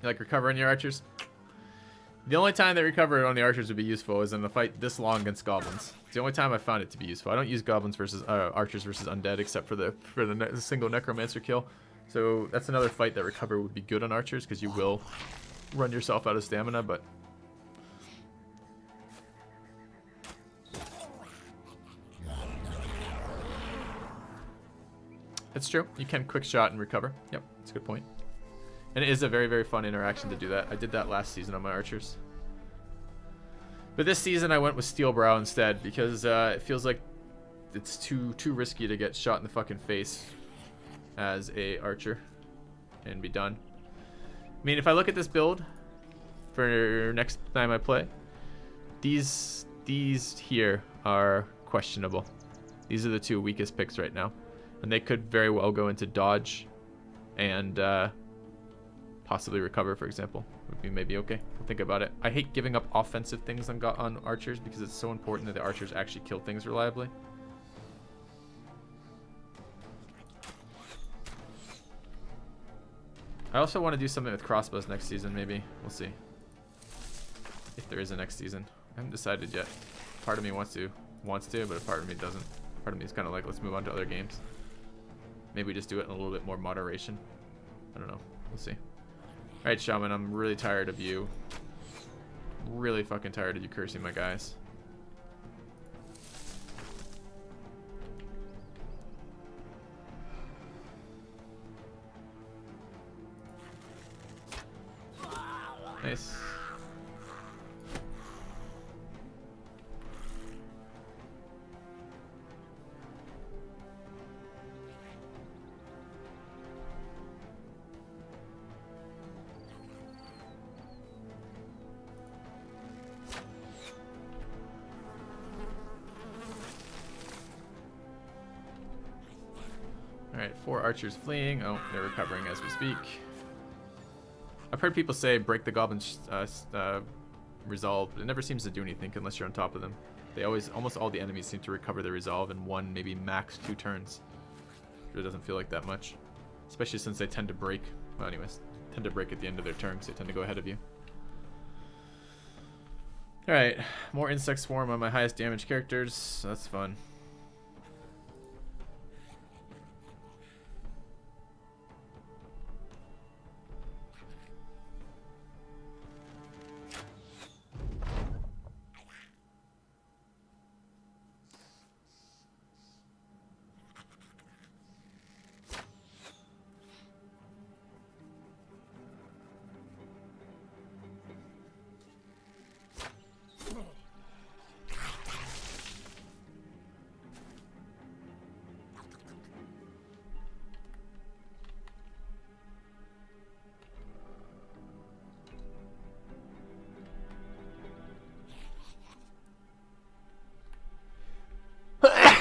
You like recovering your archers? The only time that recover on the archers would be useful is in a fight this long against goblins. It's the only time I found it to be useful. I don't use goblins versus archers versus undead except for the single necromancer kill. So that's another fight that recover would be good on archers because you will run yourself out of stamina, but it's true. You can quick shot and recover. Yep, that's a good point. And it is a very, very fun interaction to do that. I did that last season on my archers. But this season I went with Steel Brow instead because it feels like it's too risky to get shot in the fucking face as a archer and be done. I mean, if I look at this build for next time I play, these here are questionable. These are the two weakest picks right now. And they could very well go into dodge and possibly recover, for example. Would be maybe okay. We'll think about it. I hate giving up offensive things on archers because it's so important that the archers actually kill things reliably. I also want to do something with crossbows next season, maybe. We'll see. If there is a next season. I haven't decided yet. Part of me wants to, but a part of me doesn't. Part of me is kind of like, let's move on to other games. Maybe we just do it in a little bit more moderation. I don't know. We'll see. Alright, Shaman, I'm really tired of you. Really fucking tired of you cursing my guys. Nice. Alright, 4 archers fleeing. Oh, they're recovering as we speak. I've heard people say break the goblin's resolve, but it never seems to do anything unless you're on top of them. They always, almost all the enemies seem to recover their resolve in 1, maybe max 2 turns. It really doesn't feel like that much. Especially since they tend to break, well anyways, tend to break at the end of their turn because they tend to go ahead of you. Alright, more insect swarm on my highest damage characters. That's fun.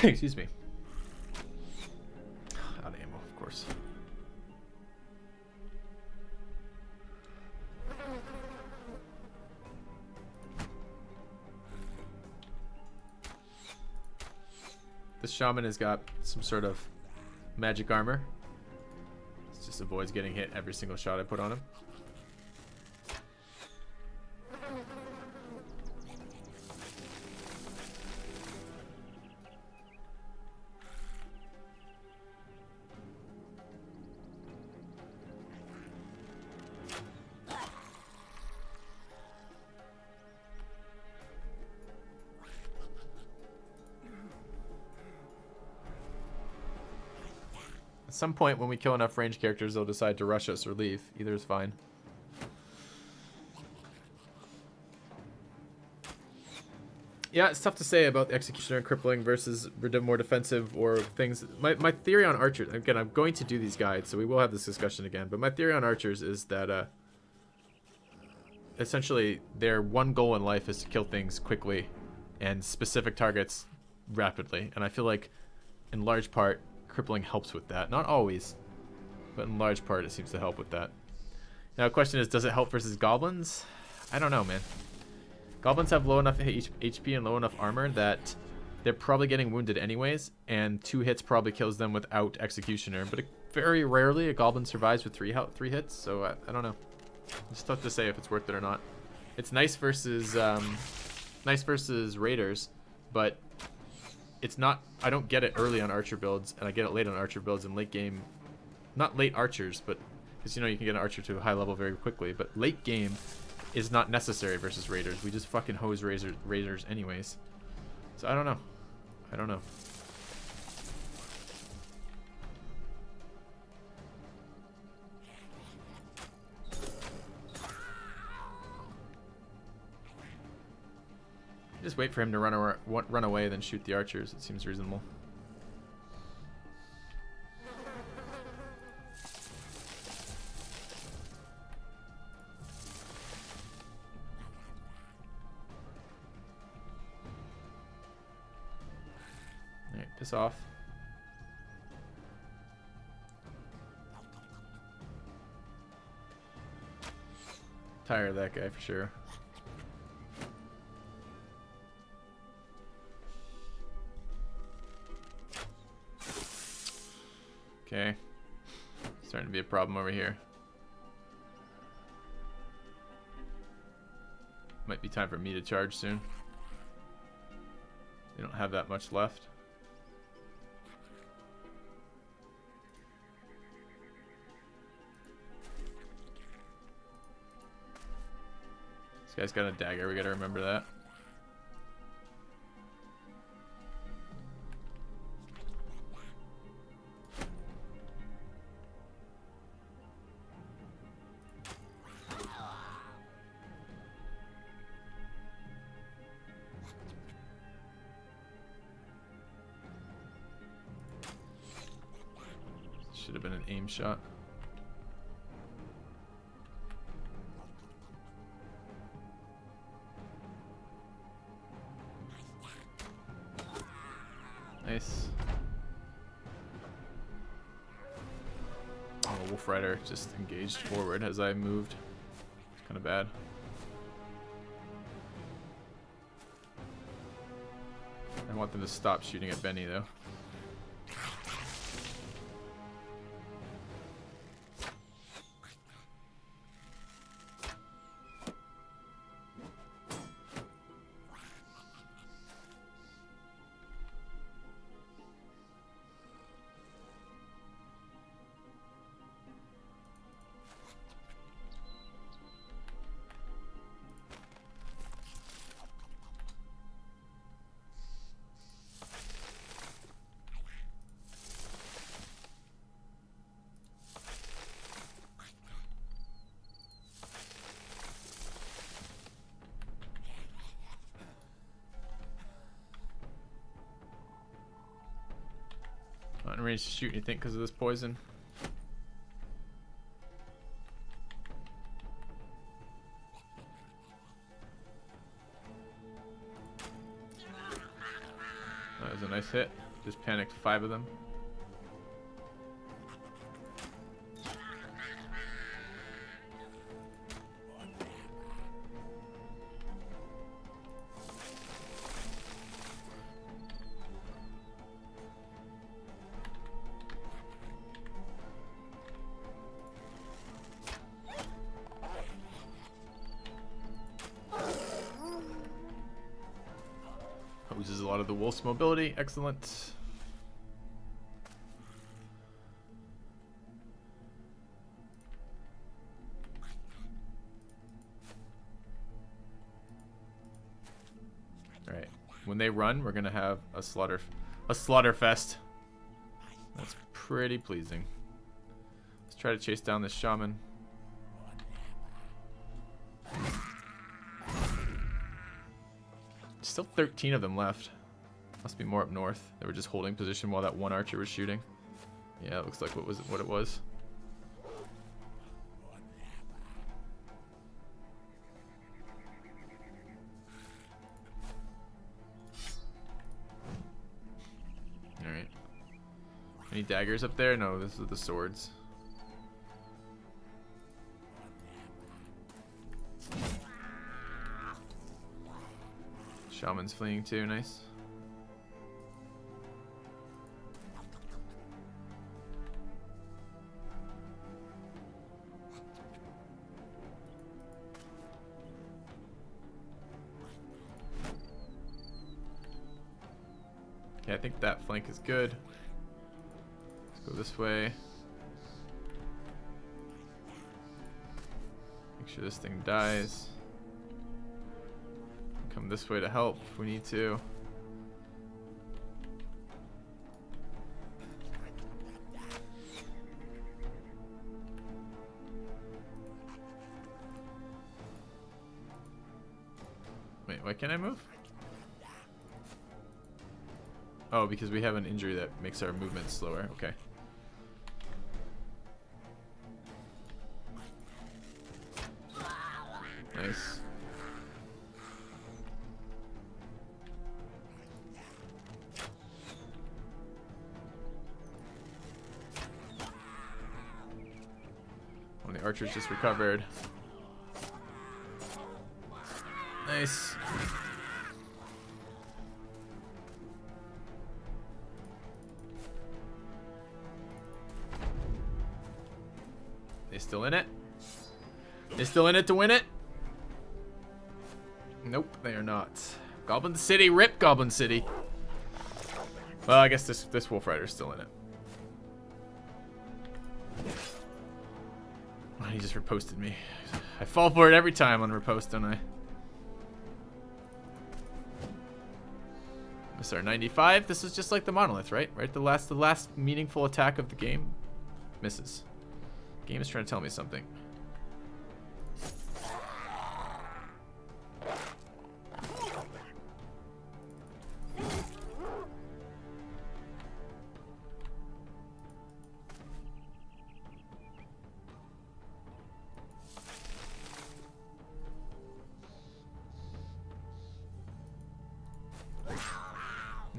Excuse me. Out of ammo, of course. This shaman has got some sort of magic armor. It just avoids getting hit every single shot I put on him. At some point when we kill enough range characters, they'll decide to rush us or leave. Either is fine. Yeah, it's tough to say about the Executioner and Crippling versus more defensive or things. My theory on archers, again, I'm going to do these guides, so we will have this discussion again, but my theory on archers is that essentially their one goal in life is to kill things quickly and specific targets rapidly. And I feel like in large part, Crippling helps with that. Not always, but in large part it seems to help with that. Now the question is, does it help versus goblins? I don't know, man. Goblins have low enough HP and low enough armor that they're probably getting wounded anyways, and 2 hits probably kills them without Executioner. But very rarely a goblin survives with 3 hits, so I don't know. It's tough to say if it's worth it or not. It's nice versus raiders, but it's not. I don't get it early on archer builds, and I get it late on archer builds in late game. Not late archers, but because you know you can get an archer to a high level very quickly. But late game is not necessary versus raiders. We just fucking hose raiders anyways. So I don't know. I don't know. Just wait for him to run away, then shoot the archers. It seems reasonable. Alright, piss off. Tired of that guy for sure. Okay, starting to be a problem over here. Might be time for me to charge soon. They don't have that much left. This guy's got a dagger, we gotta remember that. Should have been an aim shot. Nice. Oh, Wolf Rider just engaged forward as I moved. It's kind of bad. I want them to stop shooting at Benny though. Not in range to shoot anything because of this poison. That was a nice hit. Just panicked 5 of them. Loses a lot of the wolf's mobility. Excellent. All right. When they run, we're gonna have a slaughter fest. That's pretty pleasing. Let's try to chase down this shaman. Still 13 of them left. Must be more up north. They were just holding position while that one archer was shooting. Yeah, it looks like what it was. All right. Any daggers up there? No, this is the swords. Shaman's fleeing too, nice. Okay, I think that flank is good. Let's go this way. Make sure this thing dies. Come this way to help if we need to. Wait, why can't I move? Oh, because we have an injury that makes our movement slower. Okay. Nice. One of the archers just recovered. Nice. They still in it? They still in it to win it? Nope, they are not. Goblin City, rip Goblin City. Well, I guess this Wolf Rider's still in it. Oh, he just reposted me. I fall for it every time on repost, don't I? Mr. 95. This is just like the monolith, right? Right, the last meaningful attack of the game misses. Game is trying to tell me something.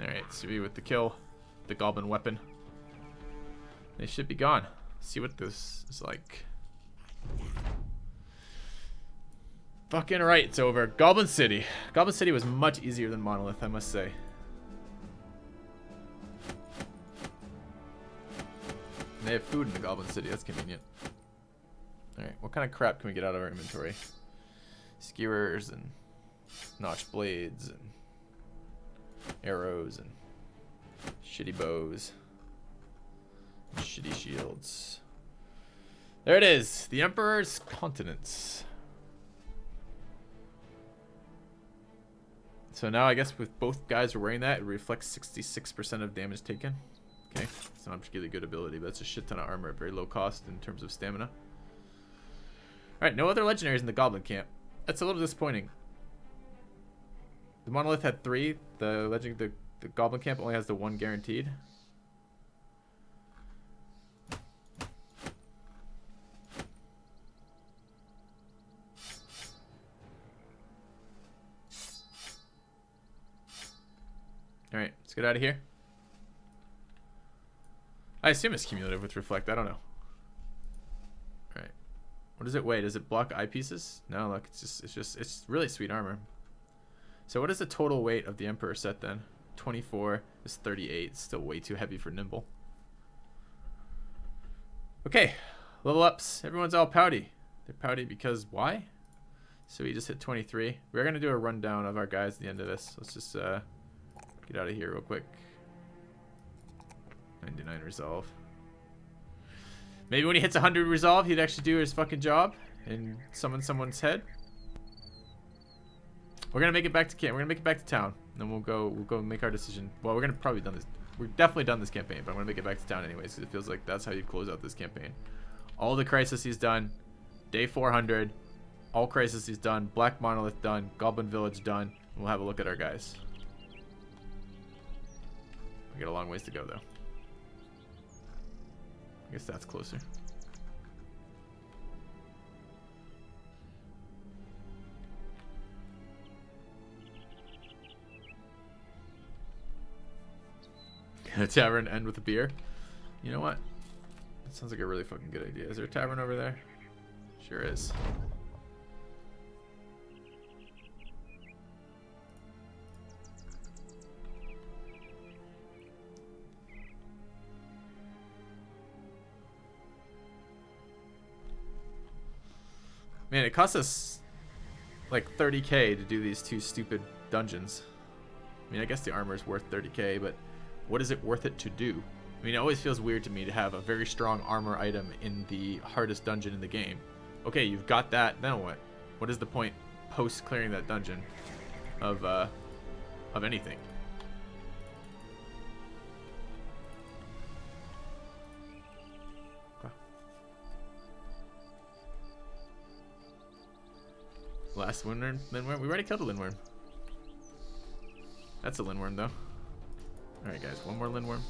Alright, Sui with the kill. The goblin weapon. They should be gone. See what this is like. Fucking right, it's over. Goblin City. Goblin City was much easier than Monolith, I must say. They have food in the Goblin City, that's convenient. Alright, what kind of crap can we get out of our inventory? Skewers and notched blades and arrows and shitty bows. Shitty shields. There it is. The Emperor's Continents. So now I guess with both guys are wearing that, it reflects 66% of damage taken. Okay. It's not a particularly good ability, but it's a shit ton of armor at very low cost in terms of stamina. Alright, no other legendaries in the Goblin camp. That's a little disappointing. The Monolith had 3. The Goblin camp only has the 1 guaranteed. Alright, let's get out of here. I assume it's cumulative with Reflect. I don't know. Alright. What does it weigh? Does it block eyepieces? No, look, it's really sweet armor. So what is the total weight of the Emperor set then? 24 is 38. It's still way too heavy for Nimble. Okay, level ups. Everyone's all pouty. They're pouty because why? So we just hit 23. We're gonna do a rundown of our guys at the end of this. Let's just get out of here real quick. 99 resolve. Maybe when he hits 100 resolve, he'd actually do his fucking job and summon someone's head. We're gonna make it back to camp. We're gonna make it back to town, and then we'll go make our decision. Well, we're gonna probably done this. We're definitely done this campaign, but I'm gonna make it back to town anyways, because it feels like that's how you close out this campaign. All the crises he's done. Day 400. All crises he's done. Black Monolith done. Goblin Village done. We'll have a look at our guys. We got a long ways to go though. I guess that's closer. A tavern end with a beer. You know what? That sounds like a really fucking good idea. Is there a tavern over there? Sure is. Man, it costs us like 30k to do these 2 stupid dungeons. I mean, I guess the armor is worth 30k, but what is it worth it to do? I mean, it always feels weird to me to have a very strong armor item in the hardest dungeon in the game. Okay, you've got that, then what? What is the point post clearing that dungeon of anything? Last Lindwurm. We already killed a Lindwurm. That's a Lindwurm, though. Alright, guys. One more Lindwurm.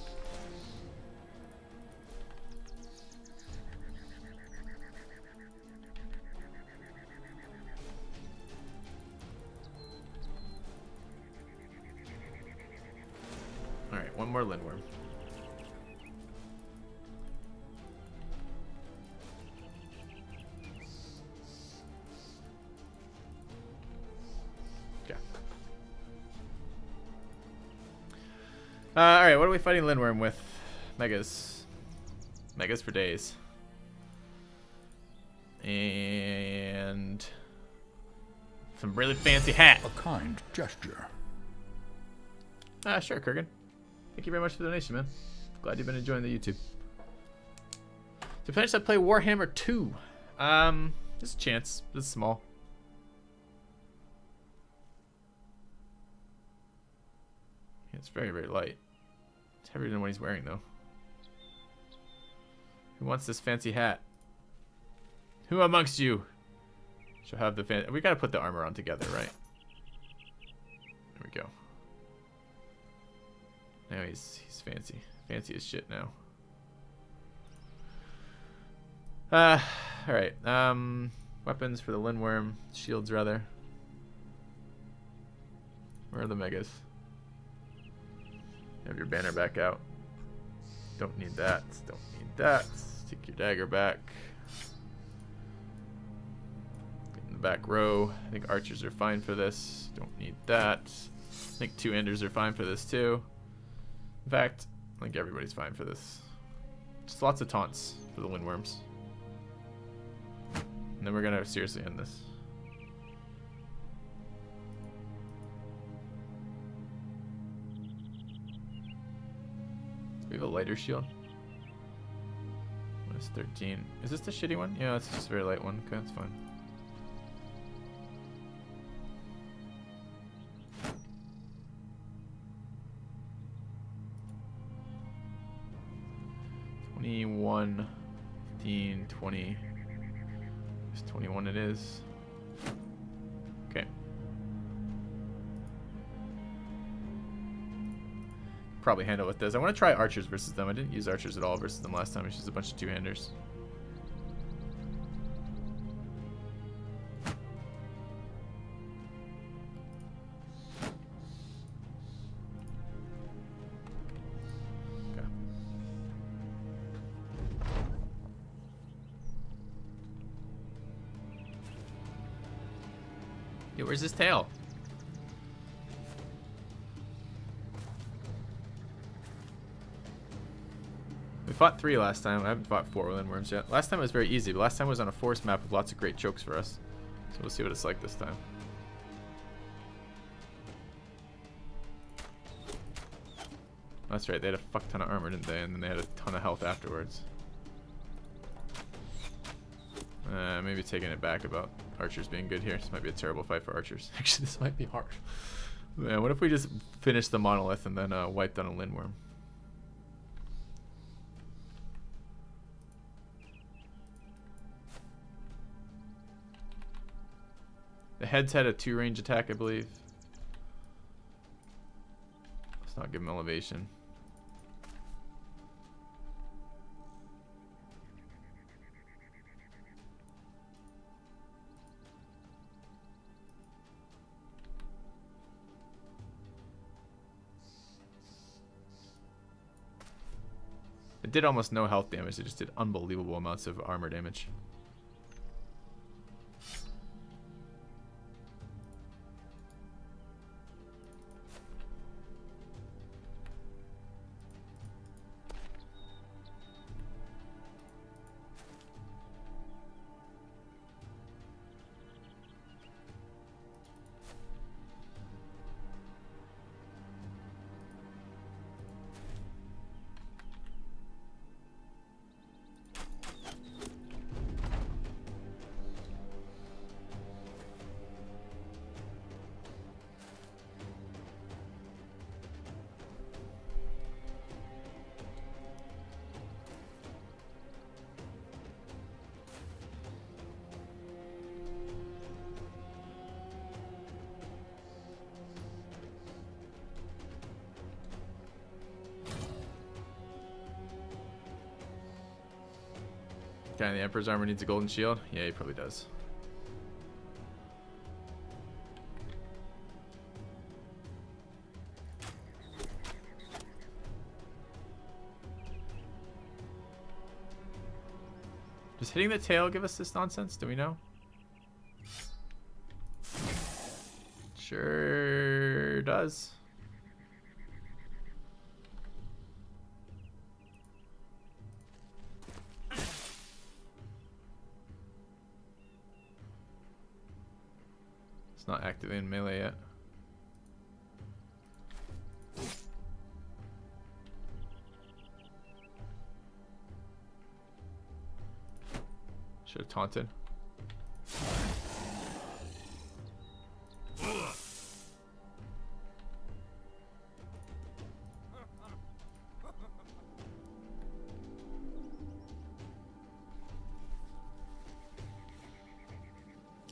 Alright, one more Lindwurm. Alright, what are we fighting Lindwurm with? Megas. Megas for days. And some really fancy hat. A kind gesture. Sure, Kurgan. Thank you very much for the donation, man. Glad you've been enjoying the YouTube. To finish, I play Warhammer 2. There's a chance. This is small. Yeah, it's very, very light. It's heavier than what he's wearing, though. Who wants this fancy hat? Who amongst you shall have the fan? We gotta put the armor on together, right? There we go. Now he's fancy. Fancy as shit now. Alright. Weapons for the Lindwurm. Shields, rather. Where are the megas? Have your banner back out. Don't need that. Don't need that. Stick your dagger back. Get in the back row. I think archers are fine for this. Don't need that. I think 2 enders are fine for this too. In fact, I think everybody's fine for this. Just lots of taunts for the Lindwurms. And then we're gonna seriously end this. We have a lighter shield. What is 13? Is this the shitty one? Yeah, it's just a very light one. Okay, that's fine. $21, $15, $20. It's 21 it is. Okay. Probably handle with this. I want to try archers versus them. I didn't use archers at all versus them last time. It's just a bunch of 2-handers. Okay. Yo, where's his tail? We fought 3 last time. I haven't fought 4 Lindwurms yet. Last time it was very easy, but last time it was on a forest map with lots of great chokes for us. So we'll see what it's like this time. That's right, they had a fuck ton of armor, didn't they? And then they had a ton of health afterwards. Maybe taking it back about archers being good here. This might be a terrible fight for archers. Actually, this might be hard. Man, what if we just finish the monolith and then wiped on a Lindwurm? The heads had a 2 range attack, I believe. Let's not give him elevation. It did almost no health damage, it just did unbelievable amounts of armor damage. Guy in the Emperor's armor needs a golden shield. Yeah, he probably does. Does hitting the tail give us this nonsense? Do we know? Sure does. It's not actively in melee yet. Should have taunted.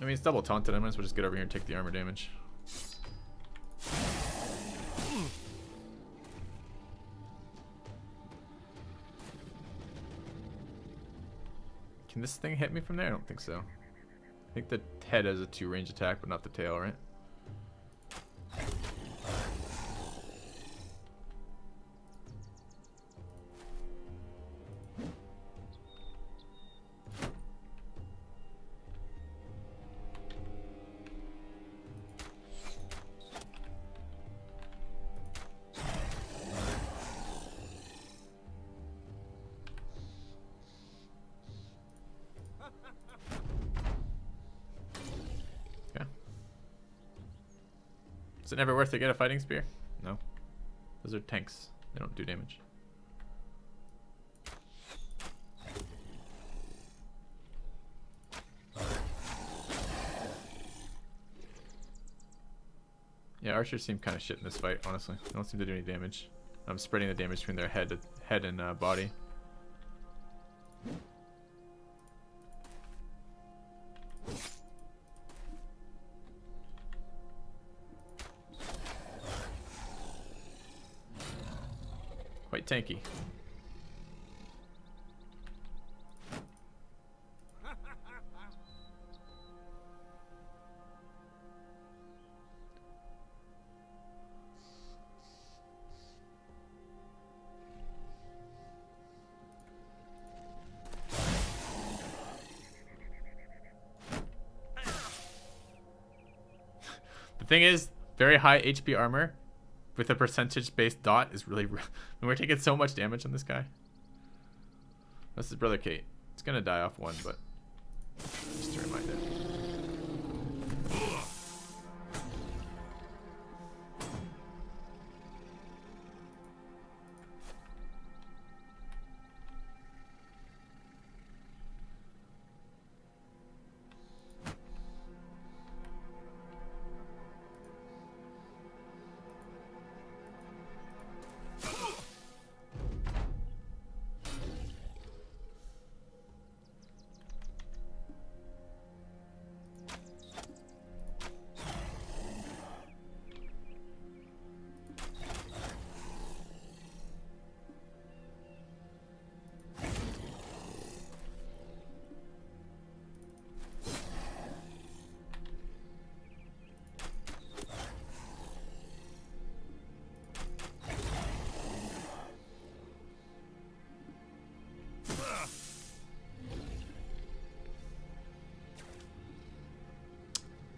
I mean, it's double taunted. I might as well just get over here and take the armor damage. Can this thing hit me from there? I don't think so. I think the head has a 2 range attack, but not the tail, right? Is it never worth to get a fighting spear? No. Those are tanks. They don't do damage. Yeah, archers seem kind of shit in this fight, honestly. They don't seem to do any damage. I'm spreading the damage between their head and body. Quite tanky. The thing is, very high HP armor with a percentage-based dot is really... we're taking so much damage on this guy. This is Brother Kate. It's gonna die off 1, but just to remind it.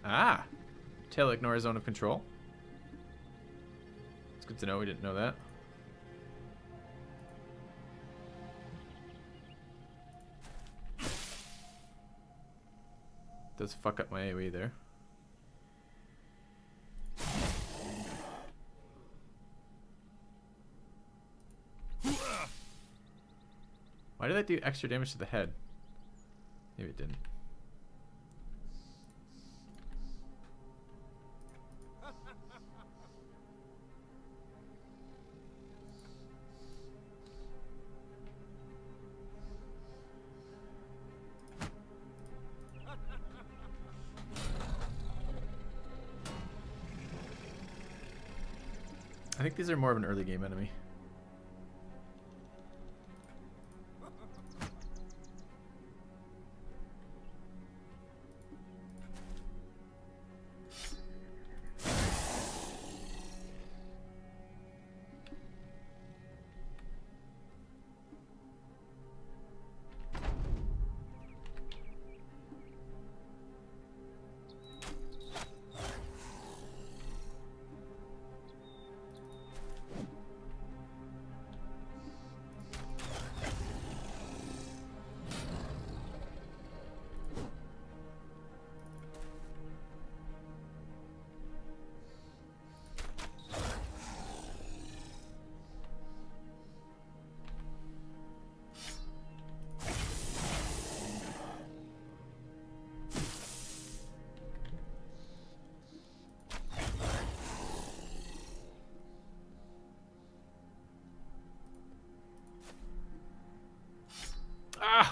Ah! Tail ignores zone of control. It's good to know we didn't know that. Does fuck up my AoE there. Why did that do extra damage to the head? Maybe it didn't. I think these are more of an early game enemy.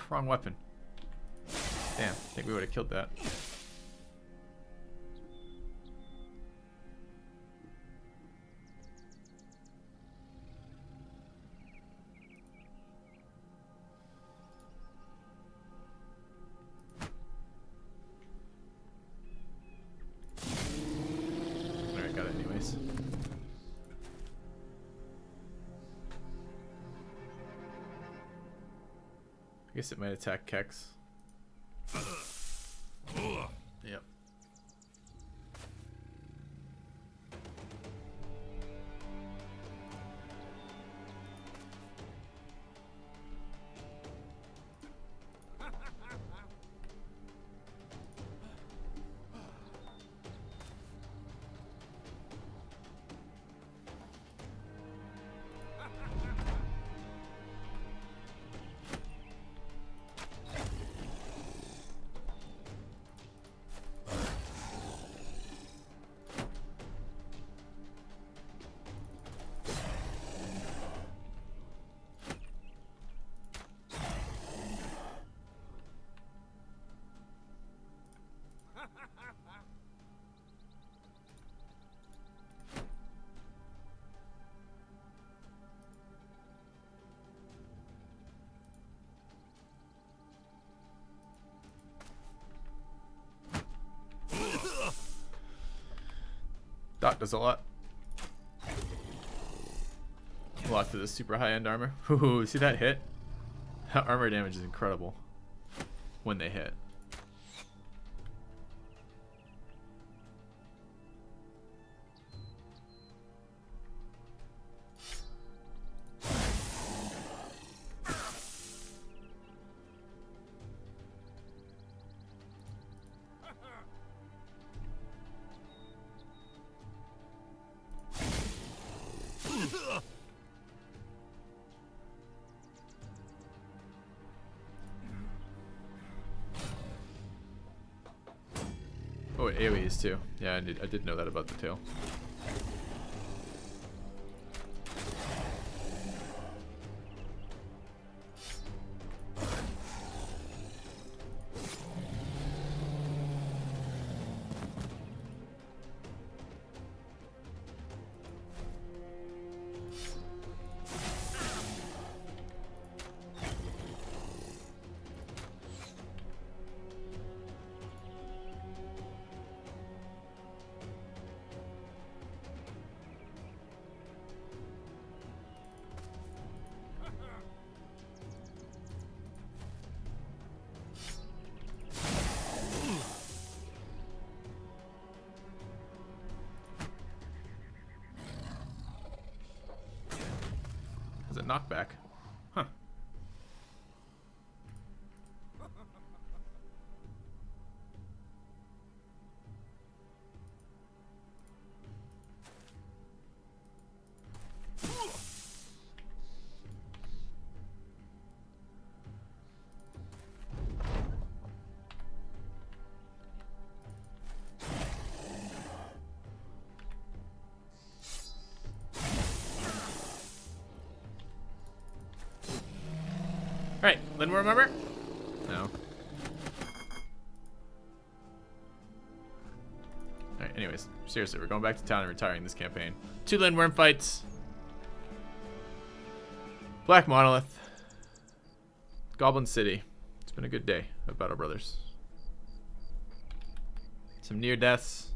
Wrong weapon. Damn, I think we would have killed that. Alright, got it anyways. I guess it might attack Kex. Yep. Dot does a lot. A lot to this super high-end armor. Ooh, see that hit? That armor damage is incredible when they hit. Oh, it AoEs too. Yeah, I did know that about the tail. Has a knockback. Huh. Alright, Lindwurm, remember? No. Alright, anyways, seriously, we're going back to town and retiring this campaign. 2 Lindwurm fights. Black Monolith. Goblin City. It's been a good day of Battle Brothers. Some near deaths.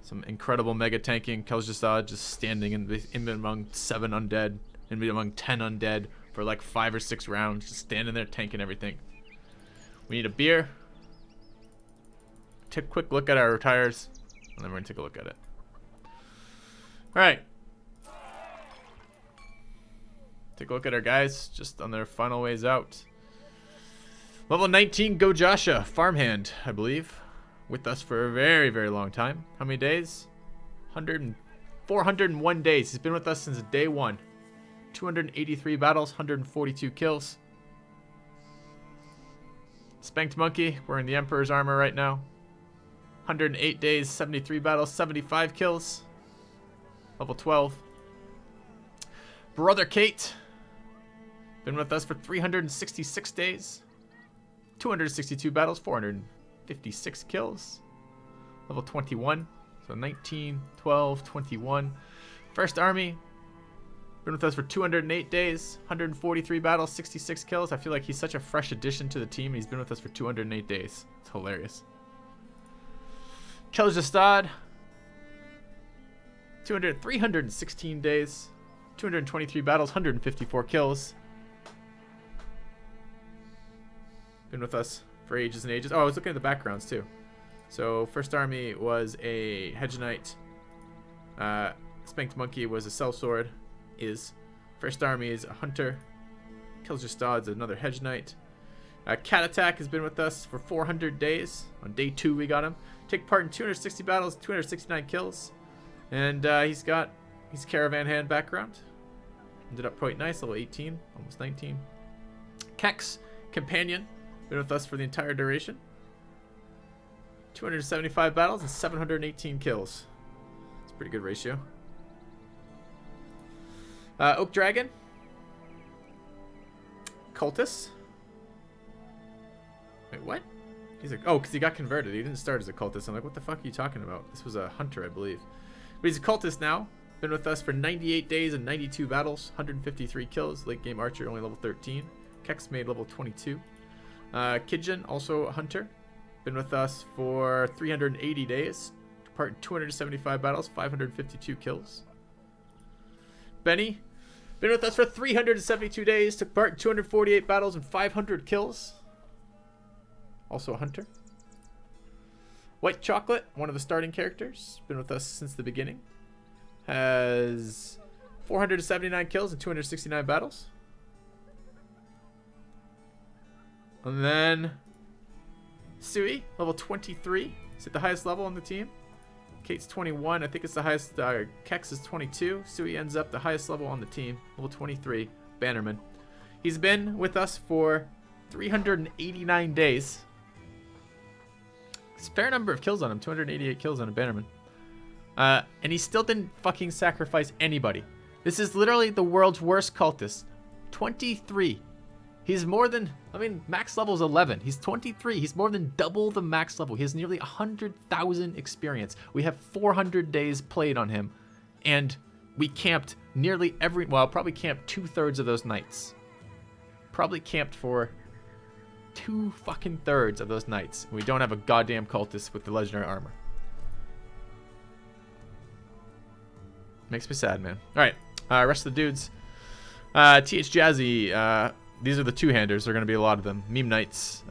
Some incredible mega tanking. Kel'Jasad just standing in among 7 undead. In among 10 undead. For like 5 or 6 rounds, just standing there tanking everything. We need a beer. Take a quick look at our retires, and then we're gonna take a look at it. All right. Take a look at our guys, just on their final ways out. Level 19, Go Joshua, farmhand, I believe, with us for a very, very long time. How many days? 401 days. He's been with us since day 1. 283 battles, 142 kills. Spanked Monkey, wearing the Emperor's armor right now. 108 days, 73 battles, 75 kills. Level 12. Brother Kate. Been with us for 366 days. 262 battles, 456 kills. Level 21. So 19, 12, 21. First Army. Been with us for 208 days. 143 battles, 66 kills. I feel like he's such a fresh addition to the team. He's been with us for 208 days. It's hilarious. Keljastad. 316 days. 223 battles, 154 kills. Been with us for ages and ages. Oh, I was looking at the backgrounds too. So First Army was a Hedge Knight. Spanked Monkey was a Sellsword. First Army is a Hunter. Keljastad's another Hedge Knight. Cat Attack has been with us for 400 days. On day 2 we got him. Take part in 260 battles, 269 kills. And he's got his Caravan Hand background. Ended up quite nice, level 18, almost 19. Kex, Companion. Been with us for the entire duration. 275 battles and 718 kills. It's a pretty good ratio. Oak Dragon. Cultist. Wait, what? He's like, oh, because he got converted. He didn't start as a cultist. I'm like, what the fuck are you talking about? This was a hunter, I believe. But he's a cultist now. Been with us for 98 days and 92 battles. 153 kills. Late game archer, only level 13. Kex made level 22. Kidjin, also a hunter. Been with us for 380 days. Part in 275 battles, 552 kills. Benny, been with us for 372 days. Took part in 248 battles and 500 kills. Also a hunter. White Chocolate, one of the starting characters. Been with us since the beginning. Has 479 kills and 269 battles. And then Sui, level 23. He's at the highest level on the team. Kate's 21. I think it's the highest. Kex is 22. Sui ends up the highest level on the team. Level 23. Bannerman. He's been with us for 389 days. It's a fair number of kills on him. 288 kills on a Bannerman. And he still didn't fucking sacrifice anybody. This is literally the world's worst cultist. 23. He's more than, I mean, max level is 11. He's 23. He's more than double the max level. He has nearly 100,000 experience. We have 400 days played on him. And we camped nearly every, well, probably camped 2/3 of those nights. Probably camped for 2 fucking thirds of those nights. We don't have a goddamn cultist with the legendary armor. Makes me sad, man. All right, rest of the dudes. TH Jazzy, these are the two-handers. There are going to be a lot of them. Meme Knights,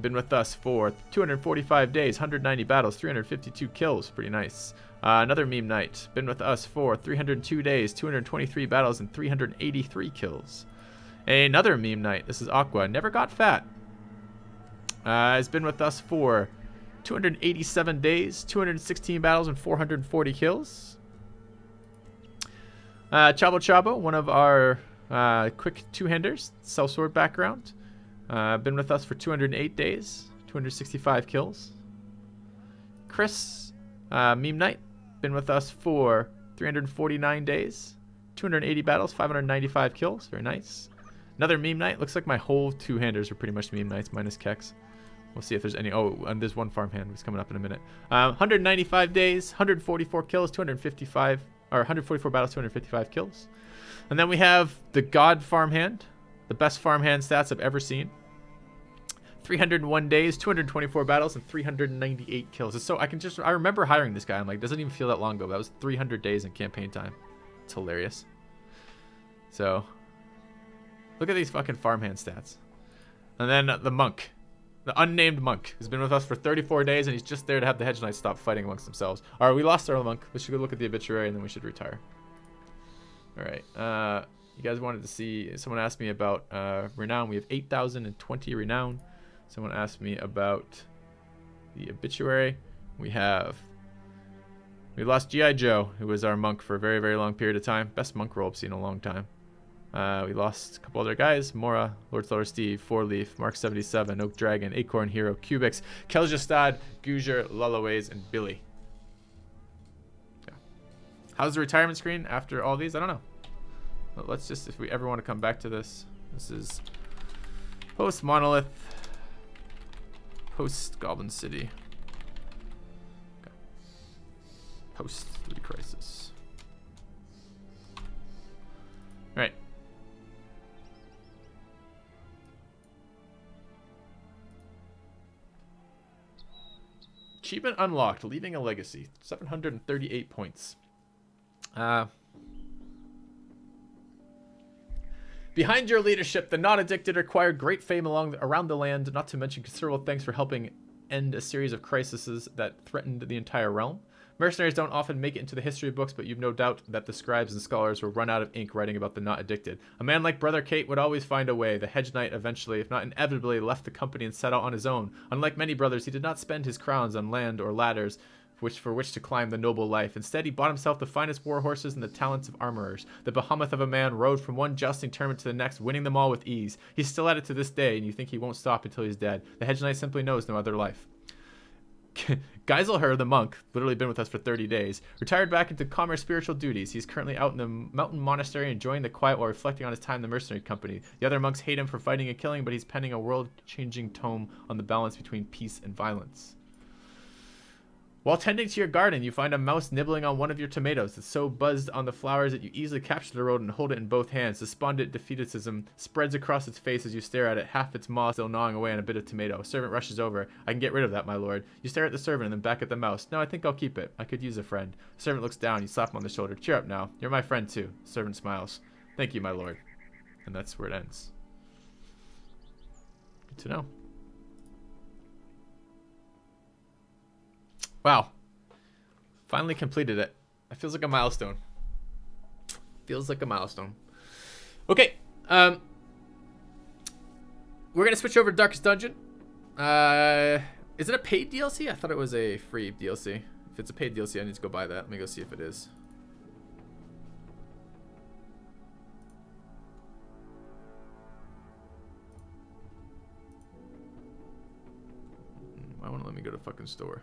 been with us for 245 days, 190 battles, 352 kills. Pretty nice. Another Meme Knight, been with us for 302 days, 223 battles, and 383 kills. Another Meme Knight, this is Aqua, never got fat. Has been with us for 287 days, 216 battles, and 440 kills. Chabo Chabo, one of our quick two-handers, sellsword background. Been with us for 208 days, 265 kills. Chris, Meme Knight, been with us for 349 days, 280 battles, 595 kills. Very nice. Another Meme Knight. Looks like my whole two-handers are pretty much Meme Knights minus Kex. We'll see if there's any. Oh, and there's one farmhand who's coming up in a minute. 195 days, 144 kills, 255, or 144 battles, 255 kills. And then we have the God farmhand, the best farmhand stats I've ever seen. 301 days, 224 battles, and 398 kills. It's so I remember hiring this guy. I'm like, it doesn't even feel that long ago. That was 300 days in campaign time. It's hilarious. So, look at these fucking farmhand stats. And then the monk. The unnamed monk has been with us for 34 days, and he's just there to have the Hedge Knights stop fighting amongst themselves. All right, we lost our monk. We should go look at the obituary, and then we should retire. All right. You guys wanted to see... Someone asked me about renown. We have 8,020 renown. Someone asked me about the obituary. We lost G.I. Joe, who was our monk for a very, very long period of time. Best monk role I've seen in a long time. We lost a couple other guys. Mora, Lord Slower Steve, Four Leaf, Mark 77, Oak Dragon, Acorn Hero, Cubix, Keljastad, Gujar, Lullaways, and Billy. Yeah. How's the retirement screen after all these? I don't know. But let's just, if we ever want to come back to this, This is post Monolith, post Goblin City, okay. Post 3 Crisis. All right. Achievement unlocked, leaving a legacy. 738 points. Behind your leadership, the Not Addicted acquired great fame around the land, not to mention considerable thanks for helping end a series of crises that threatened the entire realm. Mercenaries don't often make it into the history books, but you've no doubt that the scribes and scholars will run out of ink writing about the Not Addicted. A man like Brother Kate would always find a way. The Hedge Knight eventually, if not inevitably, left the company and set out on his own. Unlike many brothers, he did not spend his crowns on land or ladders for which to climb the noble life. Instead, he bought himself the finest war horses and the talents of armorers. The behemoth of a man rode from one jousting tournament to the next, winning them all with ease. He's still at it to this day, and you think he won't stop until he's dead. The Hedge Knight simply knows no other life. Geiselher, the monk, literally been with us for 30 days, retired back into calmer spiritual duties. He's currently out in the mountain monastery enjoying the quiet while reflecting on his time in the mercenary company. The other monks hate him for fighting and killing, but he's penning a world-changing tome on the balance between peace and violence. While tending to your garden, you find a mouse nibbling on one of your tomatoes. It's so buzzed on the flowers that you easily capture the rodent and hold it in both hands. Despondent defeatism spreads across its face as you stare at it, half its maw still gnawing away on a bit of tomato. A servant rushes over. I can get rid of that, my lord. You stare at the servant and then back at the mouse. No, I think I'll keep it. I could use a friend. The servant looks down. You slap him on the shoulder. Cheer up now. You're my friend too. The servant smiles. Thank you, my lord. And that's where it ends. Good to know. Wow. Finally completed it. That feels like a milestone. Feels like a milestone. Okay. We're going to switch over to Darkest Dungeon. Is it a paid DLC? I thought it was a free DLC. If it's a paid DLC, I need to go buy that. Let me go see if it is. Why won't it let me go to fucking store?